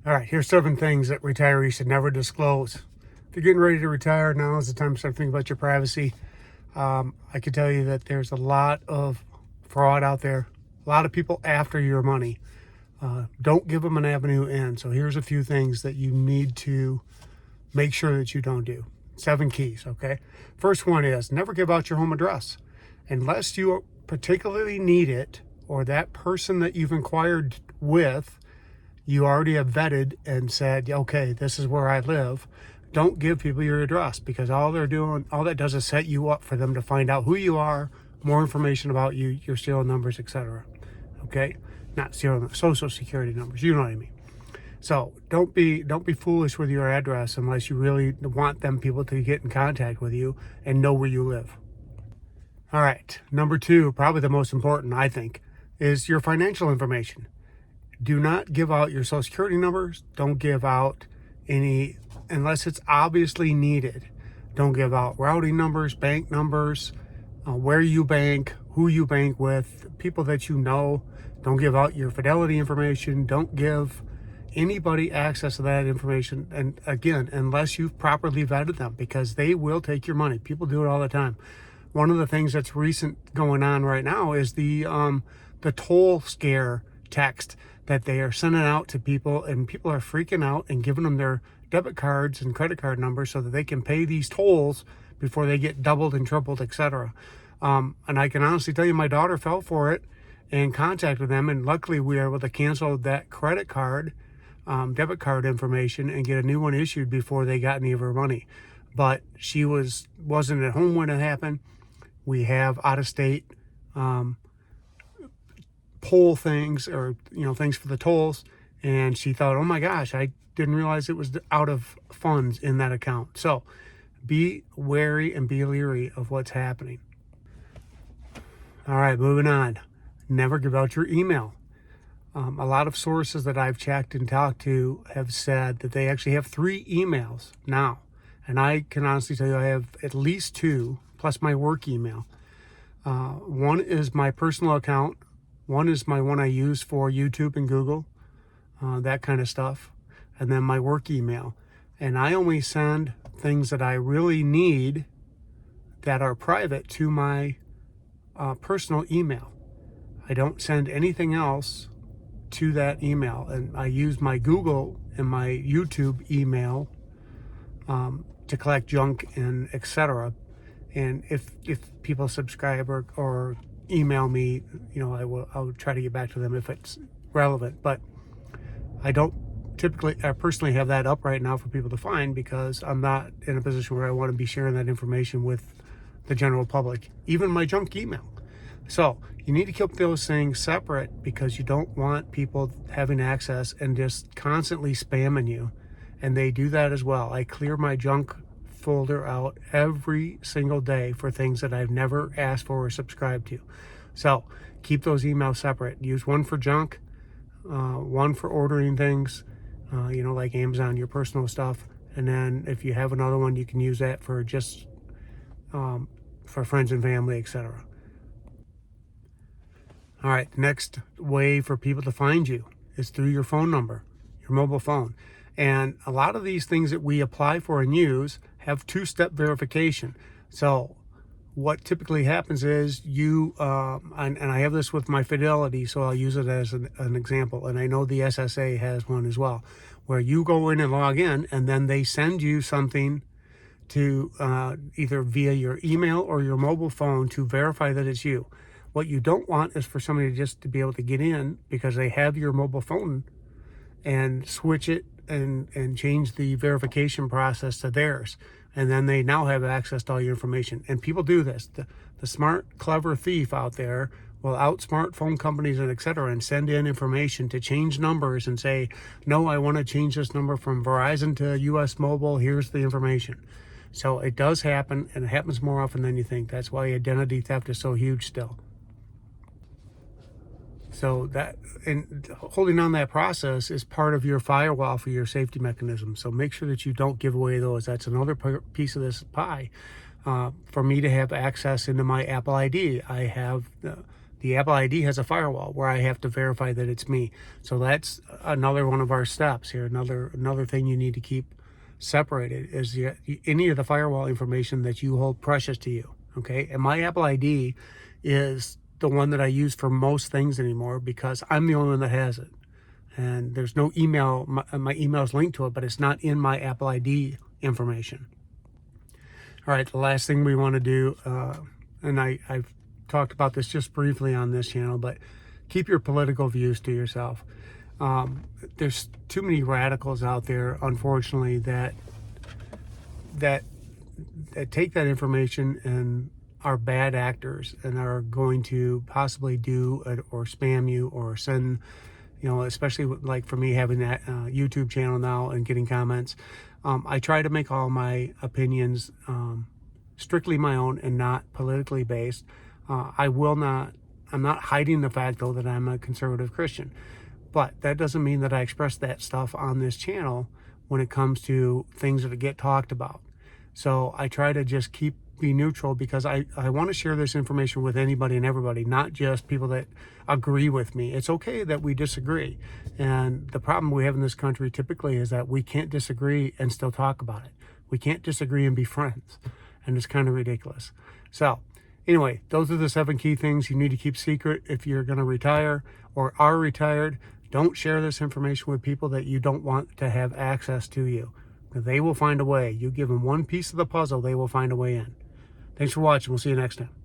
All right, here's 7 things that retirees should never disclose. If you're getting ready to retire, now is the time to start thinking about your privacy. I can tell you that there's a lot of fraud out there, a lot of people after your money. Don't give them an avenue in. So here's a few things that you need to make sure that you don't do. 7 keys, okay? First one is never give out your home address unless you particularly need it, or that person that you've inquired with you already have vetted and said, okay, this is where I live. Don't give people your address, because all that does is set you up for them to find out who you are, more information about you, your serial numbers, etc. Okay? Not social security numbers, you know what I mean. So don't be foolish with your address unless you really want them people to get in contact with you and know where you live. All right, number 2, probably the most important, I think, is your financial information. Do not give out your social security numbers. Don't give out any, unless it's obviously needed. Don't give out routing numbers, bank numbers, where you bank, who you bank with, people that you know. Don't give out your fidelity information. Don't give anybody access to that information. And again, unless you've properly vetted them, because they will take your money. People do it all the time. One of the things that's recent going on right now is the toll scare text that they are sending out to people, and people are freaking out and giving them their debit cards and credit card numbers so that they can pay these tolls before they get doubled and tripled, etc. And I can honestly tell you, my daughter fell for it and contacted them, and luckily we were able to cancel that credit card, debit card information, and get a new one issued before they got any of her money. But she wasn't at home when it happened. We have out-of-state poll things, or things for the tolls, and she thought, oh my gosh, I didn't realize it was out of funds in that account. So be wary and be leery of what's happening. All right, moving on. Never give out your email. A lot of sources that I've checked and talked to have said that they actually have 3 emails now, and I can honestly tell you I have at least 2 plus my work email. One is my personal account. One is my one I use for YouTube and Google, that kind of stuff. And then my work email. And I only send things that I really need that are private to my personal email. I don't send anything else to that email. And I use my Google and my YouTube email to collect junk and etc. And if people subscribe or email me, I'll try to get back to them if it's relevant. But I personally have that up right now for people to find, because I'm not in a position where I want to be sharing that information with the general public, even my junk email. So you need to keep those things separate, because you don't want people having access and just constantly spamming you. And they do that as well. I clear my junk folder out every single day for things that I've never asked for or subscribed to. So keep those emails separate. Use one for junk, one for ordering things, like Amazon, your personal stuff. And then if you have another one, you can use that for just for friends and family, etc. All right, next way for people to find you is through your phone number, your mobile phone. And a lot of these things that we apply for and use have 2-step verification. So what typically happens is and I have this with my Fidelity, so I'll use it as an example. And I know the SSA has one as well, where you go in and log in, and then they send you something to either via your email or your mobile phone to verify that it's you. What you don't want is for somebody just to be able to get in because they have your mobile phone and switch it and change the verification process to theirs. And then they now have access to all your information. And people do this. The smart, clever thief out there will outsmart phone companies and etc. and send in information to change numbers and say, no, I want to change this number from Verizon to US Mobile. Here's the information. So it does happen, and it happens more often than you think. That's why identity theft is so huge still. So that, and holding on that process is part of your firewall for your safety mechanism. So make sure that you don't give away those. That's another piece of this pie. For me to have access into my Apple ID, I have the The Apple ID has a firewall where I have to verify that it's me. So that's another one of our steps here. Another thing you need to keep separated is any of the firewall information that you hold precious to you. Okay, and my Apple ID is the one that I use for most things anymore because I'm the only one that has it. And there's no email, my email is linked to it, but it's not in my Apple ID information. All right, the last thing we want to do, and I've talked about this just briefly on this channel, but keep your political views to yourself. There's too many radicals out there, unfortunately, that take that information and are bad actors and are going to possibly do it or spam you or send, especially like for me having that YouTube channel now and getting comments. I try to make all my opinions strictly my own and not politically based. I'm not hiding the fact though that I'm a conservative Christian, but that doesn't mean that I express that stuff on this channel when it comes to things that get talked about. So I try to just be neutral because I want to share this information with anybody and everybody, not just people that agree with me. It's okay that we disagree. And the problem we have in this country typically is that we can't disagree and still talk about it. We can't disagree and be friends. And it's kind of ridiculous. So anyway, those are the 7 key things you need to keep secret if you're going to retire or are retired. Don't share this information with people that you don't want to have access to you. They will find a way. You give them one piece of the puzzle, they will find a way in. Thanks for watching. We'll see you next time.